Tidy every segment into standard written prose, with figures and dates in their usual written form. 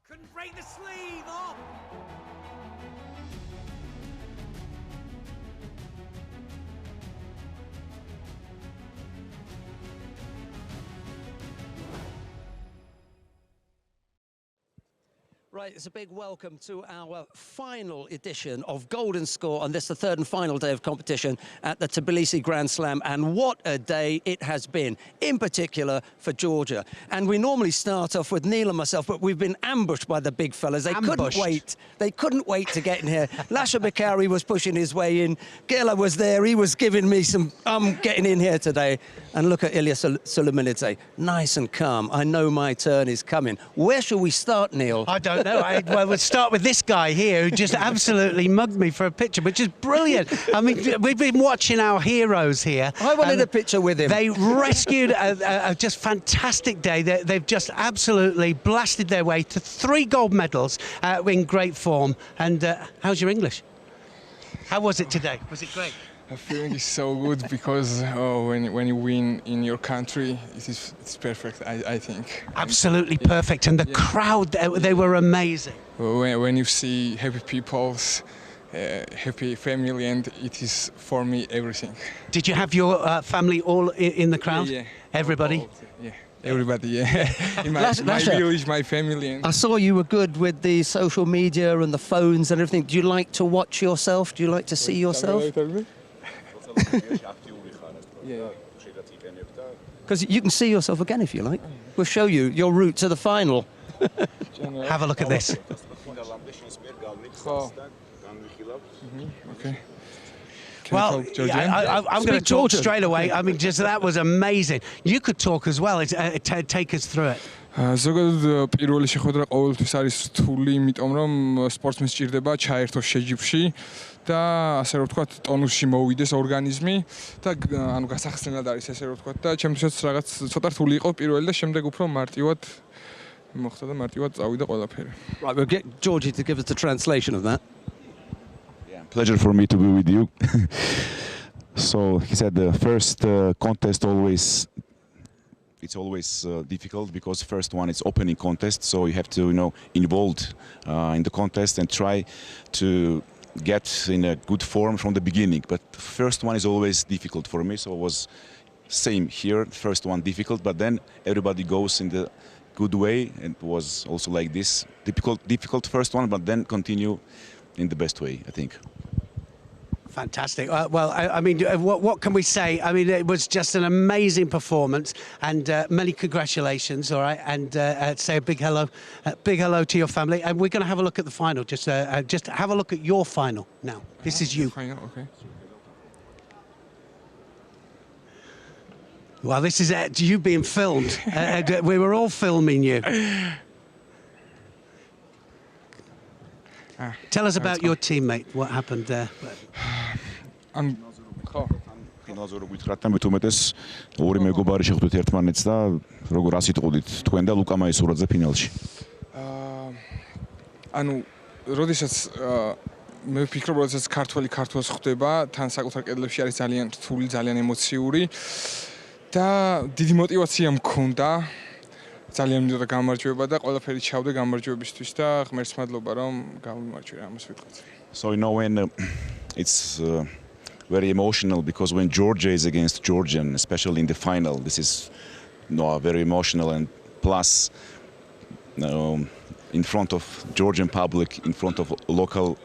Couldn't break the sleeve off. Right, it's a big welcome to our final edition of Golden Score on this, the third and final day of competition at the Tbilisi Grand Slam. And what a day it has been, in particular for Georgia. And we normally start off with Neil and myself, but we've been ambushed by the big fellas. They couldn't wait. They couldn't wait to get in here. Lasha Bakari was pushing his way in. Gela was there. He was giving me some, getting in here today. And look at Ilia Sulamanidze, nice and calm. I know my turn is coming. Where shall we start, Neil? I don't know. Well, we'll start with this guy here who just absolutely mugged me for a picture, which is brilliant. I mean, we've been watching our heroes here. I wanted a picture with him. They rescued a just fantastic day. They've just absolutely blasted their way to 3 gold medals in great form. And how's your English? How was it today? Was it great? The feeling is so good because when you win in your country, it's perfect, I think. Absolutely perfect. And the crowd, they were amazing. When you see happy people, happy family, and it is for me everything. Did you have your family all in the crowd? Yeah. Everybody? Yeah. Everybody, yeah. In my village, my family. And I saw you were good with the social media and the phones and everything. Do you like to watch yourself? Do you like to see yourself? Because you can see yourself again if you like. We'll show you your route to the final. Have a look at this. Okay. Well, I'm going to talk straight away. I mean, just that was amazing. You could talk as well. Take us through it. ზოგადად პირველი შეხვედრა ყოველთვის არის რთული, იმიტომ რომ სპორტსმენს სჭირდება ჩაერთოს შეჯიბრში და ასე რომ ვთქვათ, ტონუსში მოვიდეს ორგანიზმი და ანუ გასახსნელად არის ესე რომ ვთქვათ და ჩემთვისაც რაღაც ცოტა რთული იყო პირველი და შემდეგ უფრო მარტივად მოხდა და მარტივად წავიდა ყველაფერი. Right, we'll get Georgie to give us the translation of that. Yeah, pleasure for me to be with you. So he said the first contest it's always difficult because first one is opening contest, so you have to involved in the contest and try to get in a good form from the beginning. But first one is always difficult for me, so it was same here. First one difficult, but then everybody goes in the good way, and it was also like this difficult first one, but then continue in the best way, I think. Fantastic. Well, I mean, what can we say? I mean, it was just an amazing performance, and many congratulations. All right, and say a big hello to your family. And we're going to have a look at the final. Just have a look at your final now. This is you. Final, okay. Well, this is you being filmed. We were all filming you. Tell us about your teammate. What happened there? ფინალზე რო გითხრათ და მithumetes ორი მეგობარი შეხვდით ერთმანეთს და როგორ ასიტყუდით თქვენ და ლუკა მაისურაძე ფინალში. ანუ როდესაც მე ვფიქრობ, როდესაც ქართველი ქართველს ხვდება, თან საკუთარ კედლებში არის ძალიან რთული, ძალიან ემოციური და დიდი мотиваცია მქონდა. ძალიან მინდოდა გამარჯვება და ყველაფერი ჩავდე გამარჯვებისთვის და ღმერთს მადლობა რომ გავიმარჯვე, ამას ვიტყვით. So when it's very emotional because when Georgia is against Georgian, especially in the final, this is very emotional, and plus in front of Georgian public, in front of local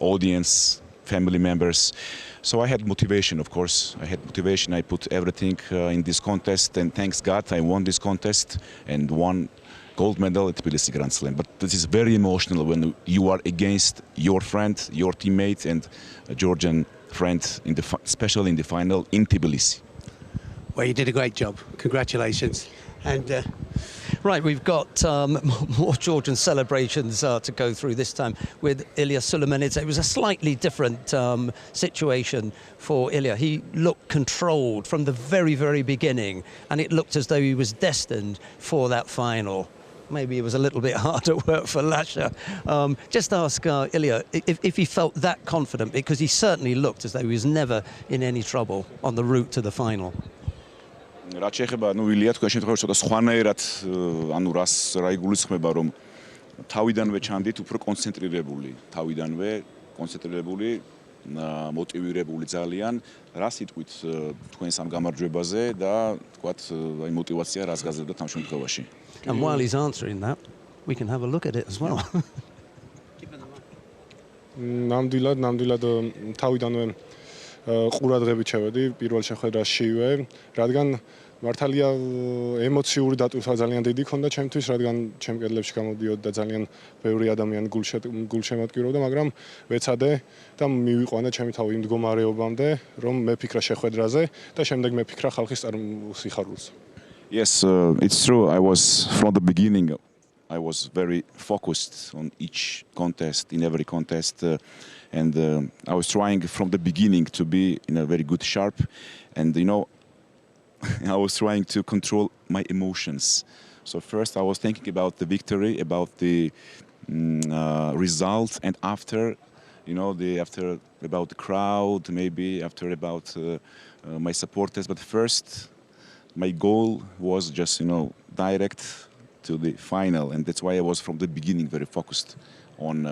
audience, family members. So I had motivation, of course. I had motivation. I put everything in this contest, and thanks God I won this contest and won gold medal at Tbilisi Grand Slam. But this is very emotional when you are against your friend, your teammate, and a Georgian friend, especially in the final in Tbilisi. Well, you did a great job. Congratulations. And right, we've got more Georgian celebrations to go through, this time with Ilia Sulamanidze. It was a slightly different situation for Ilia. He looked controlled from the very, very beginning, and it looked as though he was destined for that final. Maybe it was a little bit harder work for Lasha. Just ask Ilia if he felt that confident, because he certainly looked as though he was never in any trouble on the route to the final. რაც შეეხება ილია თქვენ შემთხვევაში ცოტა სხვანაირად რას რა იგულისხმება რომ თავიდანვე ჩამდით უფრო კონცენტრირებული, მოტივირებული ძალიან, რა სიტყვით თქვენს ამ გამარჯვებაზე და თქვათ აი мотивация რას გაზრდათ ამ შემთხვევაში. And while he's answering that, we can have a look at it as well. ნამდვილად თავიდანვე ყურადღებით შევედი პირველ შეხვედრაშივე, რადგან მართალია ემოციური დატვირთვა ძალიან დიდი ქონდა ჩემთვის, რადგან ჩემ კედლებში გამოდიოდა ძალიან ბევრი ადამიანი გულშემატკივრობდა, მაგრამ ვეცადე და მივიყვანა ჩემი თავი იმ მდგომარეობამდე, რომ მეფიქრა შეხვედრაზე და შემდეგ მეფიქრა ხალხის სიხარულს. Yes, it's true. I was from the beginning. I was very focused on each contest, in every contest, and I was trying from the beginning to be in a very good sharp, and I was trying to control my emotions. So first I was thinking about the victory, about the result, and after, after about the crowd, maybe after about my supporters. But first, my goal was just, direct to the final, and that's why I was from the beginning very focused on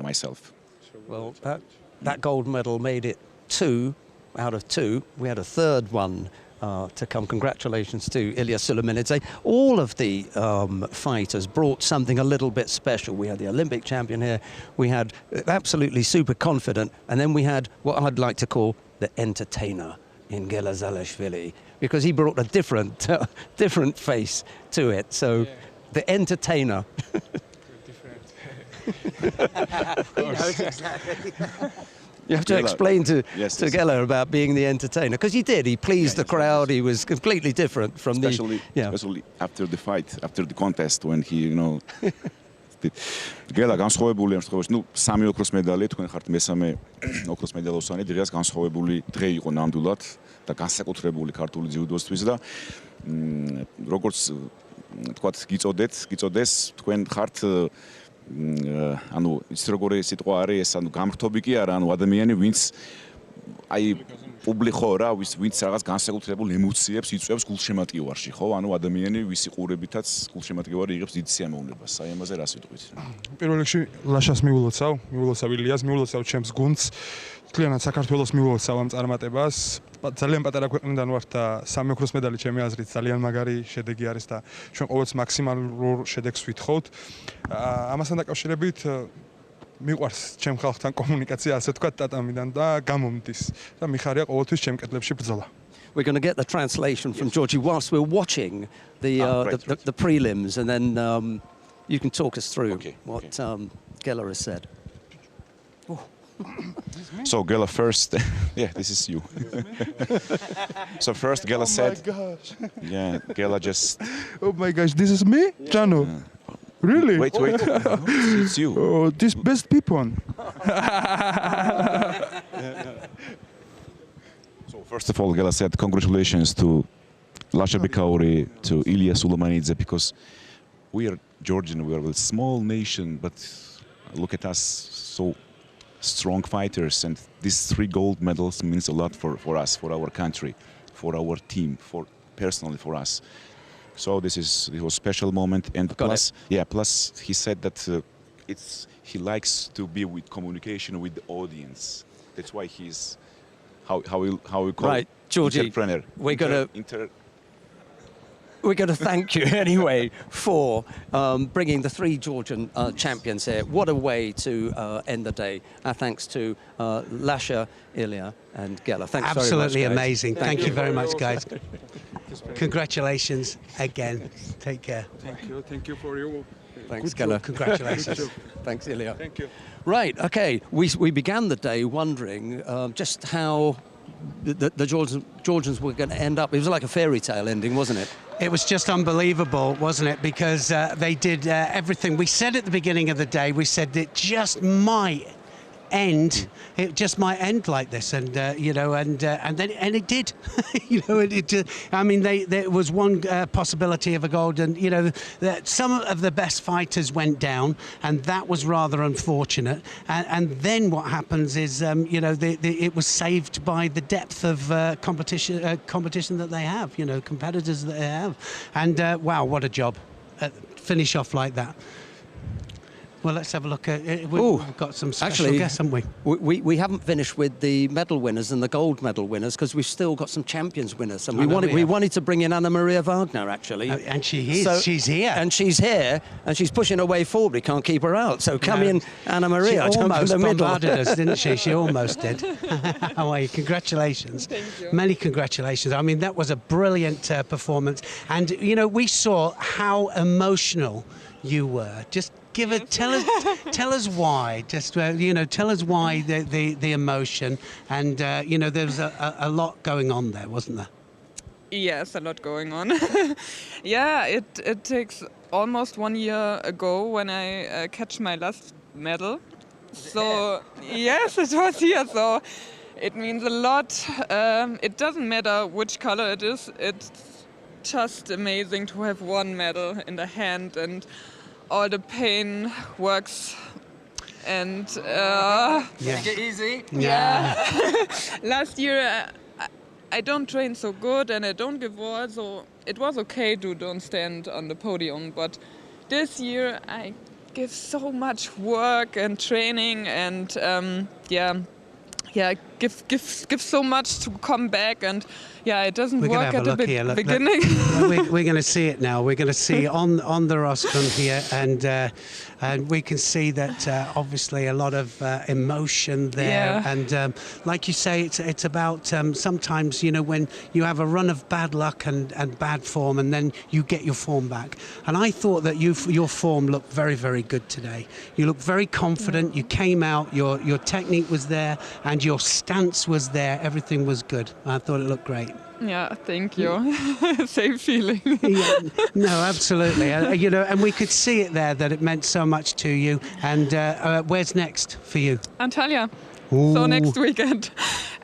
myself. Well, that gold medal made it 2 out of 2. We had a third one to come. Congratulations to Ilia Sulamanidze. All of the fighters brought something a little bit special. We had the Olympic champion here. We had absolutely super confident, and then we had what I'd like to call the entertainer in Gela Zaalishvili, because he brought a different face to it. So, yeah. The entertainer. Of course. Exactly. You have to explain to Gela about being the entertainer, because he did. He pleased the crowd. He was completely different from especially after the fight, after the contest, when he, Gela განსხვავებული ამ შემთხვევაში, სამი ოქროს მედალი, თქვენ ხართ მესამე ოქროს მედალოსანი, დღეს განსხვავებული დღე იყო ნამდვილად და განსაკუთრებული ქართული ძიუდოსთვის და როგორც თქვათ გიწოდეს, თქვენ ხართ ის როგორი სიტყვა არის ეს, გამრთობი კი არა, ადამიანი, ვინც პუბლიკო რა, ვინც რაღაც განსაკუთრებულ ემოციებს იწვევს გულშემატკივარში, ხო? ადამიანი, ვისი ყურებითაც გულშემატკივარი იღებს დიდ სიამოვნებას. აი ამაზე რა სიტყვით? პირველ რიგში ლაშას მიულოცავ ილიას, მიულოცავ ჩემს გუნდს, მთლიანად საქართველოს მიულოცავ ამ წარმატებას. ძალიან პატარა ქვეყნიდან ვართ და სამი ოქროს მედალი ჩემი აზრით ძალიან მაგარი შედეგი არის და ჩვენ ყოველთვის მაქსიმალურ შედეგს ვითხოვთ. ამასთან დაკავშირებით მიყვარს ჩემ ხალხთან კომუნიკაცია, ასე ვთქვათ, ტატამიდან და გამომდის და მიხარია ყოველთვის ჩემ კედლებში ბრძოლა. We're going to get the translation from 𝘎𝘰 whilst we're watching the prelims, and then you can talk us through what Gela has said. So Gela first, this is you. So first Gela said, Gela just. Oh my gosh, this is me, Jano. Really? Wait, it's you. Oh, this best people. So first of all, Gela said congratulations to Raza Herko, to Ilia Sulamanidze, because we are Georgian, we are a small nation, but look at us, so strong fighters, and these 3 gold medals means a lot for us, for our country, for our team, personally for us. So this was a special moment, and plus he said that he likes to be with communication with the audience. That's why he's how we call it, 𝘎𝘰, entrepreneur. We're going to thank you anyway for bringing the 3 Georgian champions here. What a way to end the day. Our thanks to Lasha, Ilia, and Gela. Thanks very much, Absolutely guys. Amazing. Thank you very much, guys. Congratulations again. Take care. Thank you for your. Thanks, Gela. Congratulations. Thanks, Ilia. Thank you. Right, okay. We began the day wondering just how the Georgians were going to end up. It was like a fairy tale ending, wasn't it? It was just unbelievable, wasn't it? Because they did everything. We said at the beginning of the day, we said it just might end. It just might end like this, and then it did. I mean, there was one possibility of a gold, and that some of the best fighters went down, and that was rather unfortunate. And then what happens is, it was saved by the depth of competition that they have. Competitors that they have, and wow, what a job. finish off like that. Well, let's have a look at it. We've got some special guests, haven't we? We haven't finished with the medal winners and the gold medal winners because we've still got some champions winners. And we wanted to bring in Maria Wagner, actually. And she is. So, she's here. And she's here, and she's pushing her way forward. We can't keep her out. So come in, Maria. She almost in the middle. bombarded us, didn't she? She almost did. How are you? Congratulations. Thank you. Many congratulations. I mean, that was a brilliant performance. And, you know, we saw how emotional you were. Just tell us why. Just tell us why the emotion, and there was a lot going on there, wasn't there? Yes, a lot going on. Yeah, it takes almost 1 year ago when I catch my last medal. So yes, it was here. So it means a lot. It doesn't matter which color it is. It's just amazing to have one medal in the hand, and all the pain works, and Take it easy. Yeah. Last year I don't train so good and I don't give all, so it was okay to don't stand on the podium. But this year I give so much work and training, and give so much to come back, and it doesn't work at the beginning. We're going to see it now. We're going to see on the rostrum here, and we can see that obviously a lot of emotion there. Yeah. And like you say, it's about sometimes, when you have a run of bad luck and bad form, and then you get your form back. And I thought that your form looked very, very good today. You looked very confident. You came out. Your technique was there, and your stance was there. Everything was good. I thought it looked great. Yeah, thank you. Same feeling. Yeah, no, absolutely. And we could see it there that it meant so much to you. And where's next for you? Antalya. Ooh. So next weekend,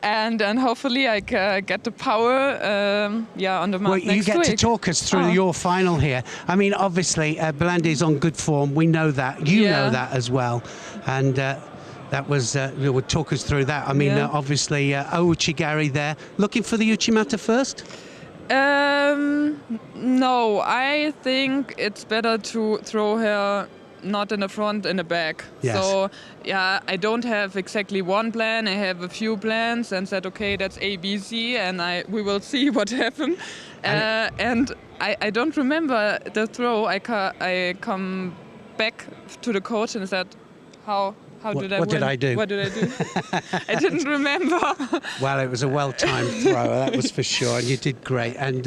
and hopefully I get the power. On the month Well, you next get week. to talk us through your final here. I mean, obviously, Belandi's on good form. We know that. You know that as well, and. That was, would talk us through that. I mean, obviously, Owuchigari there. Looking for the Uchimata first? No, I think it's better to throw her not in the front, in the back. Yes. So, I don't have exactly one plan. I have a few plans and said, okay, that's A, B, C, and we will see what happens. And I don't remember the throw. I come back to the coach and said, what did I do? What did I do? I didn't remember. Well, it was a well-timed throw, that was for sure, and you did great. And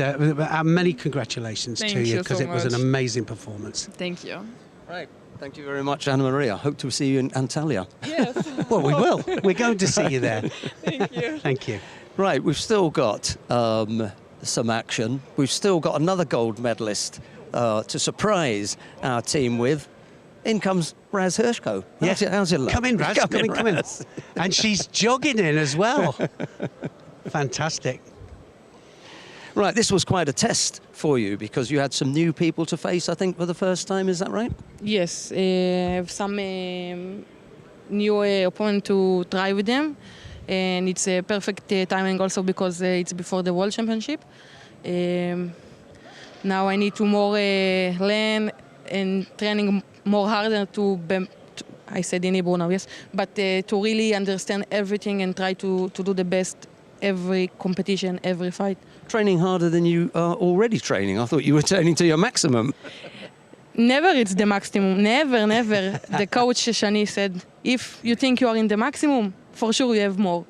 many congratulations to you, because it was an amazing performance. Thank you. Right. Thank you very much, Maria. Hope to see you in Antalya. Yes. Well, we will. We're going to see you there. Thank you. Thank you. Right, we've still got some action. We've still got another gold medalist to surprise our team with. In comes Raza Herko. How's your luck? Come in, Raz. Come in. And she's jogging in as well. Fantastic. Right, this was quite a test for you because you had some new people to face, I think, for the first time. Is that right? Yes, I have some new opponent to try with them. And it's a perfect timing also because it's before the World Championship. Now I need to more learn and training more harder I said in Hebrew now, yes, but to really understand everything and try to do the best every competition, every fight. Training harder than you are already training. I thought you were training to your maximum. Never it's the maximum, never. The coach Shani said, if you think you are in the maximum, for sure you have more.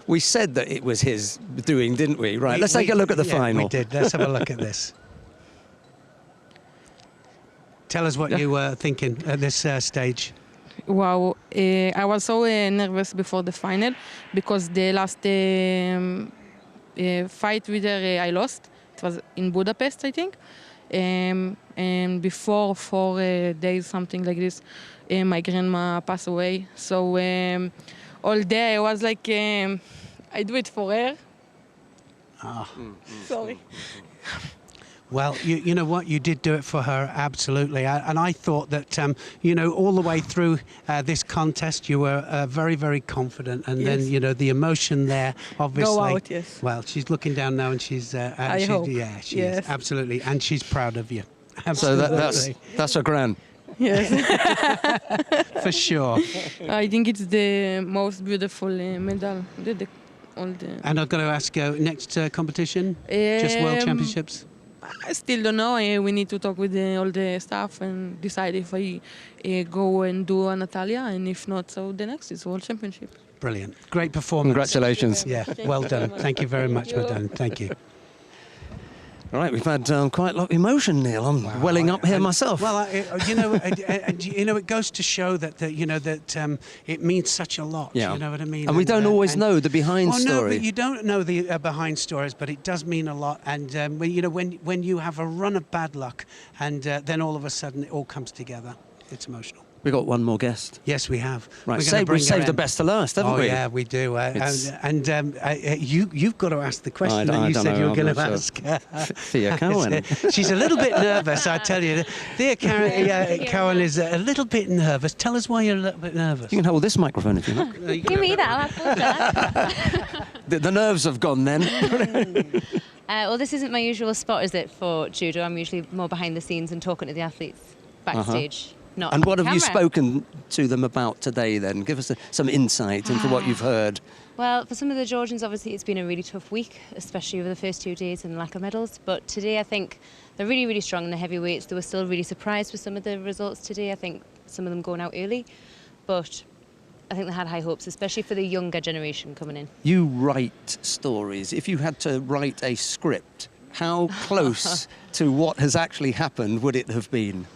We said that it was his doing, didn't we? Right, let's take a look at the final. We did. Let's have a look at this. Tell us what you were thinking at this stage. Wow, I was so nervous before the final because the last fight with her I lost. It was in Budapest, I think. And before 4 days, something like this, my grandma passed away. So all day I was like, I do it for her. Sorry. Well, you know what? You did do it for her, absolutely. And I thought that, all the way through this contest, you were very, very confident. And then, the emotion there, obviously. Go out, yes. Well, she's looking down now and she's... I hope. Yeah, she is, absolutely. And she's proud of you. So Absolutely. that's a grand. Yes. For sure. I think it's the most beautiful medal. All the. And I've got to ask, next competition? Just World Championships? I still don't know. We need to talk with all the staff and decide if I go and do a Natalia, and if not, so the next is World Championship. Brilliant. Great performance. Congratulations. Yeah, well done. Thank you very much, madam. Thank you. All right, we've had quite a lot of emotion, Neil. I'm welling up here myself. Well, it goes to show that it means such a lot. Yeah. You know what I mean? And we don't always know the behind No, story. but you don't know the behind stories, but it does mean a lot. And when you have a run of bad luck, and then all of a sudden it all comes together, it's emotional. We've got one more guest. Yes, we have. Right, We're gonna we've saved her the in. best to last, haven't we? Oh, yeah, we do. You've got to ask the question that I you don't said know, you were I'm going to not ask. Thea Cohen. She's a little bit nervous, I tell you. Thea Cohen is a little bit nervous. Tell us why you're a little bit nervous. You can hold this microphone if you like. Give me that, I'll have both of that. The nerves have gone then. Well, this isn't my usual spot, is it, for judo? I'm usually more behind the scenes and talking to the athletes backstage. Not And what on have you camera. spoken to them about today then? Give us some insight into what you've heard. Well, for some of the Georgians, obviously, it's been a really tough week, especially over the first 2 days and lack of medals. But today, I think they're really, really strong in the heavyweights. They were still really surprised with some of the results today. I think some of them going out early. But I think they had high hopes, especially for the younger generation coming in. You write stories. If you had to write a script, how close to what has actually happened would it have been?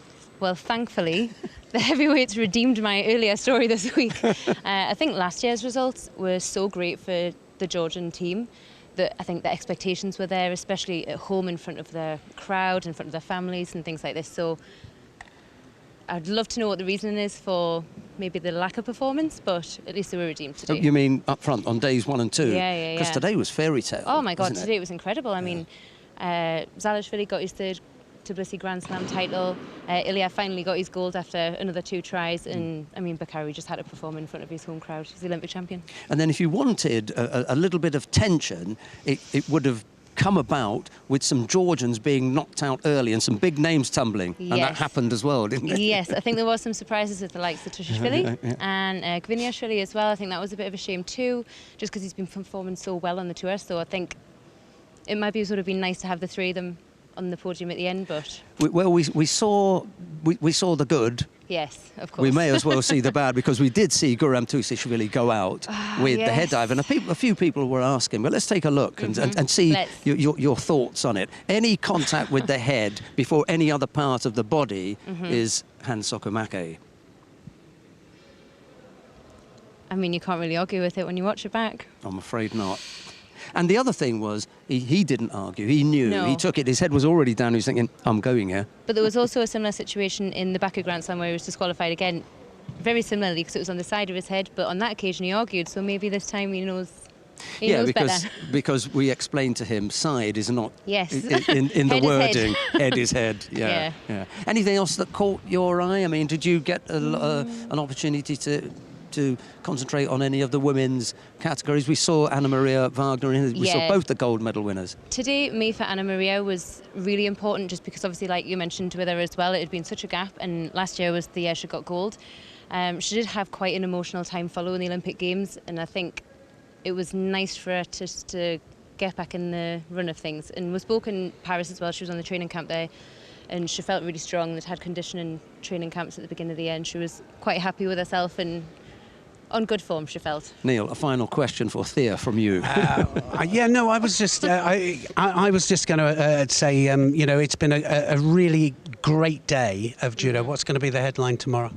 Well, thankfully, the heavyweights redeemed my earlier story this week. I think last year's results were so great for the Georgian team that I think the expectations were there, especially at home in front of their crowd, in front of their families and things like this. So I'd love to know what the reason is for maybe the lack of performance, but at least they were redeemed today. You mean up front on days 1 and 2? Yeah. Because today was fairy tale. Oh my God, wasn't today it was incredible. I mean, Zaalishvili got his third Tbilisi Grand Slam title. Ilia finally got his gold after another 2 tries, and I mean, Bakari just had to perform in front of his home crowd. He's the Olympic champion. And then if you wanted a little bit of tension, it would have come about with some Georgians being knocked out early and some big names tumbling. Yes. And that happened as well, didn't it? Yes, I think there was some surprises with the likes of Tushishvili and 𝘎𝘰𝘭𝘥𝘦 as well. I think that was a bit of a shame too, just because he's been performing so well on the tour. So I think it might be sort of been nice to have the 3 of them on the podium at the end, but We saw the good. yes, of course. We may as well see the bad, because we did see Guram Tusishvili go out with the head dive, and a few people were asking. But let's take a look and see your thoughts on it. Any contact with the head before any other part of the body is hansokomake. I mean, you can't really argue with it when you watch it back. I'm afraid not. And the other thing was, he didn't argue. He knew. No. He took it. His head was already down. He was thinking, I'm going here. But there was also a similar situation in the Baku Grand Slam where he was disqualified again, very similarly, because it was on the side of his head. But on that occasion, he argued. So maybe this time he knows. He knows better. because we explained to him, side is not Yes. in the Head is wording. head. Head is head. Yeah. Anything else that caught your eye? I mean, did you get an opportunity to concentrate on any of the women's categories? We saw Maria Wagner, we saw both the gold medal winners. Today, me for Maria was really important, just because obviously, like you mentioned with her as well, it had been such a gap, and last year was the year she got gold. She did have quite an emotional time following the Olympic Games, and I think it was nice for her to get back in the run of things. And we spoke in Paris as well. She was on the training camp there, and she felt really strong. They'd had conditioning training camps at the beginning of the year, and she was quite happy with herself and on good form, she felt. Neil, a final question for Thea from you. I was just I was just going to say, it's been a really great day of judo. What's going to be the headline tomorrow?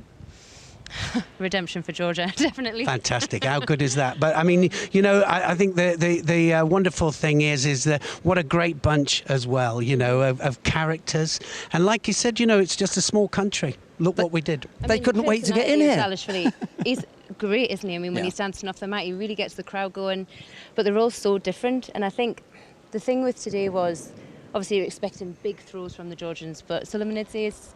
Redemption for Georgia, definitely. Fantastic. How good is that? But I mean, I think the wonderful thing is that what a great bunch as well, of characters. And like you said, it's just a small country. Look what we did. They couldn't wait to get in here. Zaalishvili, he's great, isn't he? I mean, when he's dancing off the mat, he really gets the crowd going. But they're all so different. And I think the thing with today was, obviously you're expecting big throws from the Georgians, but Sulamanidze is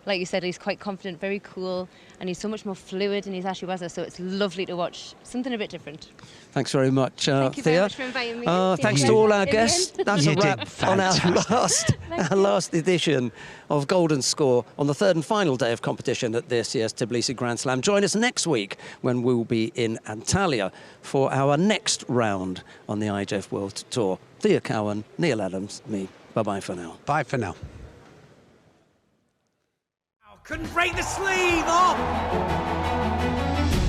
like you said, he's quite confident, very cool, and he's so much more fluid in his ashiwaza, so it's lovely to watch. Something a bit different. Thanks very much, Thank you very Thea. much for inviting me. Thanks Yeah. to all our In the guests. end. That's a You did wrap on our last edition of Golden Score on the third and final day of competition at this year's Tbilisi Grand Slam. Join us next week when we'll be in Antalya for our next round on the IJF World Tour. Thea Cowan, Neil Adams, me. Bye-bye for now. Bye for now. Couldn't break the sleeve. Oh!